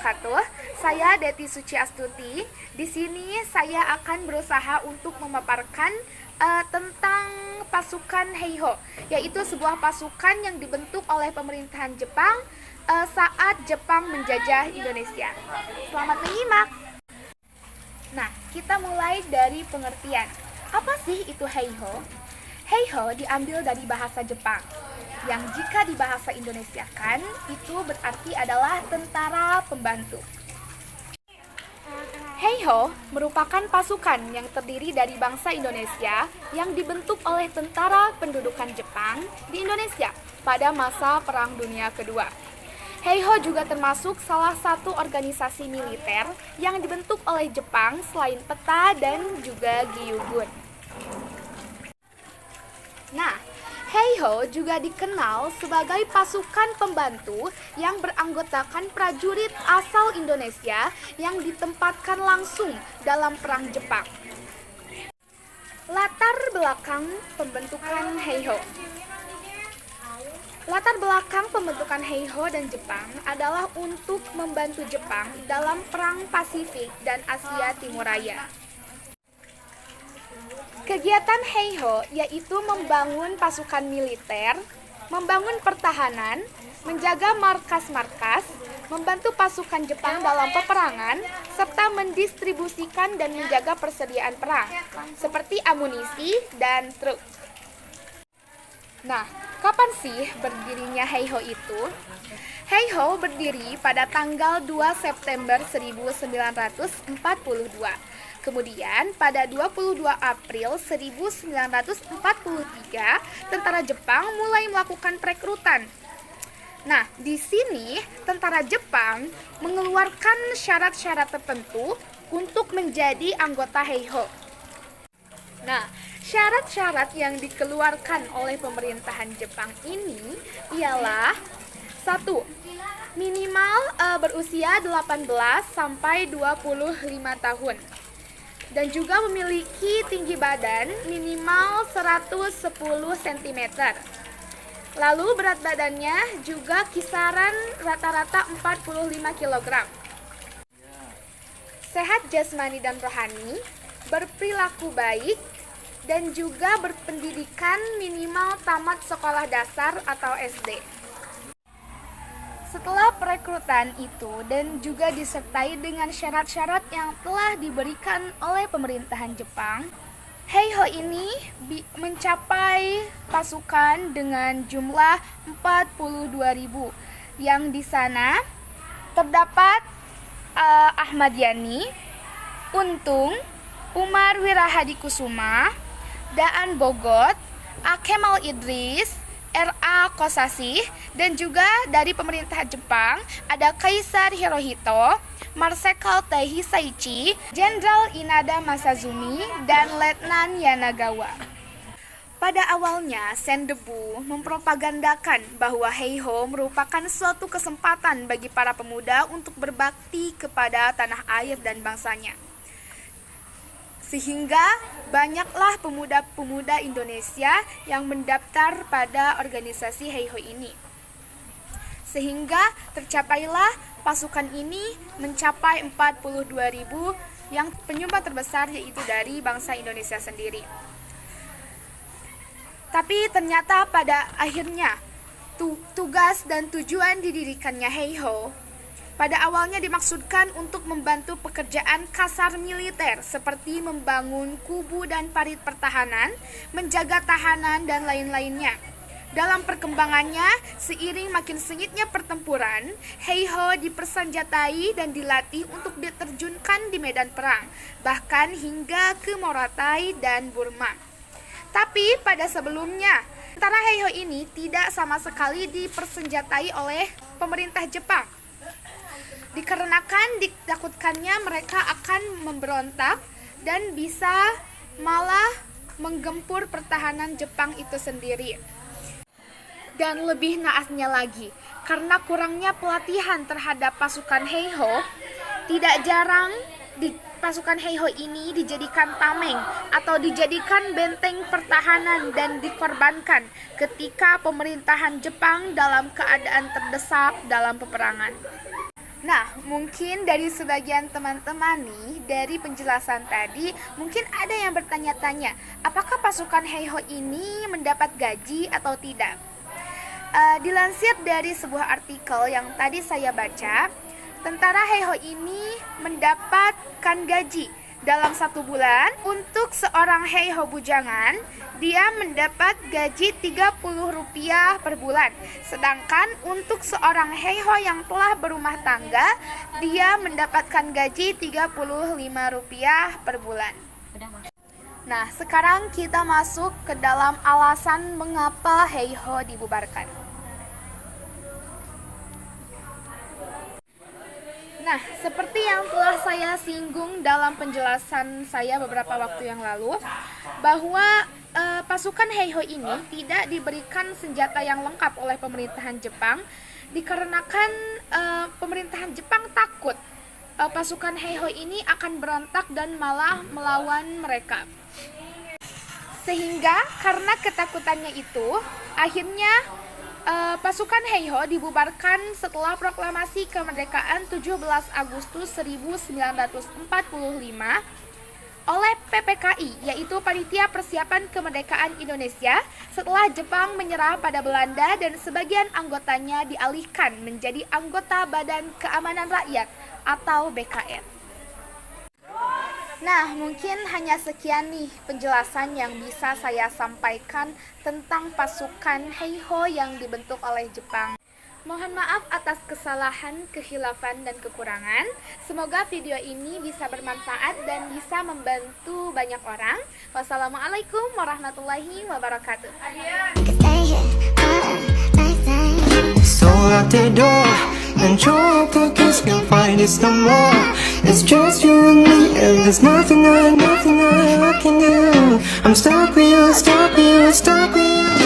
wabarakatuh. Saya Deti Suci Astuti. Di sini saya akan berusaha untuk memaparkan tentang pasukan Heiho, yaitu sebuah pasukan yang dibentuk oleh pemerintahan Jepang saat Jepang menjajah Indonesia. Selamat menyimak. Nah, kita mulai dari pengertian. Apa sih itu Heiho? Heiho diambil dari bahasa Jepang, yang jika dibahasa Indonesiakan, itu berarti adalah tentara pembantu. Heiho merupakan pasukan yang terdiri dari bangsa Indonesia yang dibentuk oleh tentara pendudukan Jepang di Indonesia pada masa Perang Dunia Kedua. Heiho juga termasuk salah satu organisasi militer yang dibentuk oleh Jepang selain PETA dan juga Gyugun. Nah, Heiho juga dikenal sebagai pasukan pembantu yang beranggotakan prajurit asal Indonesia yang ditempatkan langsung dalam Perang Jepang. Latar belakang pembentukan Heiho. Latar belakang pembentukan Heiho dan Jepang adalah untuk membantu Jepang dalam Perang Pasifik dan Asia Timur Raya. Kegiatan Heiho yaitu membangun pasukan militer, membangun pertahanan, menjaga markas-markas, membantu pasukan Jepang dalam peperangan, serta mendistribusikan dan menjaga persediaan perang, seperti amunisi dan truk. Nah, kapan sih berdirinya Heiho itu? Heiho berdiri pada tanggal 2 September 1942. Kemudian pada 22 April 1943, tentara Jepang mulai melakukan perekrutan. Nah, di sini tentara Jepang mengeluarkan syarat-syarat tertentu untuk menjadi anggota Heiho. Nah, syarat-syarat yang dikeluarkan oleh pemerintahan Jepang ini ialah 1. Minimal berusia 18 sampai 25 tahun. Dan juga memiliki tinggi badan minimal 110 cm. Lalu berat badannya juga kisaran rata-rata 45 kg. Sehat jasmani dan rohani, berperilaku baik, dan juga berpendidikan minimal tamat sekolah dasar atau SD. Setelah perekrutan itu dan juga disertai dengan syarat-syarat yang telah diberikan oleh pemerintahan Jepang, Heiho ini mencapai pasukan dengan jumlah 42.000, yang di sana terdapat Ahmad Yani, Untung, Umar Wirahadikusuma, Daan Bogot, Kemal Idris, R.A. Kosasih, dan juga dari pemerintah Jepang ada Kaisar Hirohito, Marsekal Taiji Saichi, Jenderal Inada Masazumi, dan Letnan Yanagawa. Pada awalnya, Sendebu mempropagandakan bahwa Heiho merupakan suatu kesempatan bagi para pemuda untuk berbakti kepada tanah air dan bangsanya. Sehingga banyaklah pemuda-pemuda Indonesia yang mendaftar pada organisasi Heiho ini. Sehingga tercapailah pasukan ini mencapai 42.000, yang penyumbang terbesar yaitu dari bangsa Indonesia sendiri. Tapi ternyata pada akhirnya tugas dan tujuan didirikannya Heiho pada awalnya dimaksudkan untuk membantu pekerjaan kasar militer seperti membangun kubu dan parit pertahanan, menjaga tahanan, dan lain-lainnya. Dalam perkembangannya, seiring makin sengitnya pertempuran, Heiho dipersenjatai dan dilatih untuk diterjunkan di medan perang, bahkan hingga ke Morotai dan Burma. Tapi pada sebelumnya, tentara Heiho ini tidak sama sekali dipersenjatai oleh pemerintah Jepang. Dikarenakan ditakutkannya mereka akan memberontak dan bisa malah menggempur pertahanan Jepang itu sendiri. Dan lebih naasnya lagi, karena kurangnya pelatihan terhadap pasukan Heiho, tidak jarang pasukan Heiho ini dijadikan tameng atau dijadikan benteng pertahanan dan dikorbankan ketika pemerintahan Jepang dalam keadaan terdesak dalam peperangan. Nah, mungkin dari sebagian teman-teman nih, dari penjelasan tadi, mungkin ada yang bertanya-tanya, apakah pasukan Heiho ini mendapat gaji atau tidak? Dilansir dari sebuah artikel yang tadi saya baca, tentara Heiho ini mendapatkan gaji dalam 1 bulan. Untuk seorang Heiho bujangan, dia mendapat gaji Rp30 per bulan. Sedangkan untuk seorang Heiho yang telah berumah tangga, dia mendapatkan gaji Rp35 per bulan. Nah, sekarang kita masuk ke dalam alasan mengapa Heiho dibubarkan. Nah, seperti yang telah saya singgung dalam penjelasan saya beberapa waktu yang lalu, bahwa pasukan Heiho ini tidak diberikan senjata yang lengkap oleh pemerintahan Jepang, dikarenakan pemerintahan Jepang takut pasukan Heiho ini akan berontak dan malah melawan mereka. Sehingga karena ketakutannya itu, akhirnya pasukan Heiho dibubarkan setelah proklamasi kemerdekaan 17 Agustus 1945 oleh PPKI, yaitu Panitia Persiapan Kemerdekaan Indonesia, setelah Jepang menyerah pada Belanda dan sebagian anggotanya dialihkan menjadi anggota Badan Keamanan Rakyat atau BKR. Nah, mungkin hanya sekian nih penjelasan yang bisa saya sampaikan tentang pasukan Heiho yang dibentuk oleh Jepang. Mohon maaf atas kesalahan, kehilafan, dan kekurangan. Semoga video ini bisa bermanfaat dan bisa membantu banyak orang. Wassalamualaikum warahmatullahi wabarakatuh. So out the door and your pockets can't find it no more. It's just you and me, and there's nothing I can do. I'm stuck with you, stuck with you, stuck with you.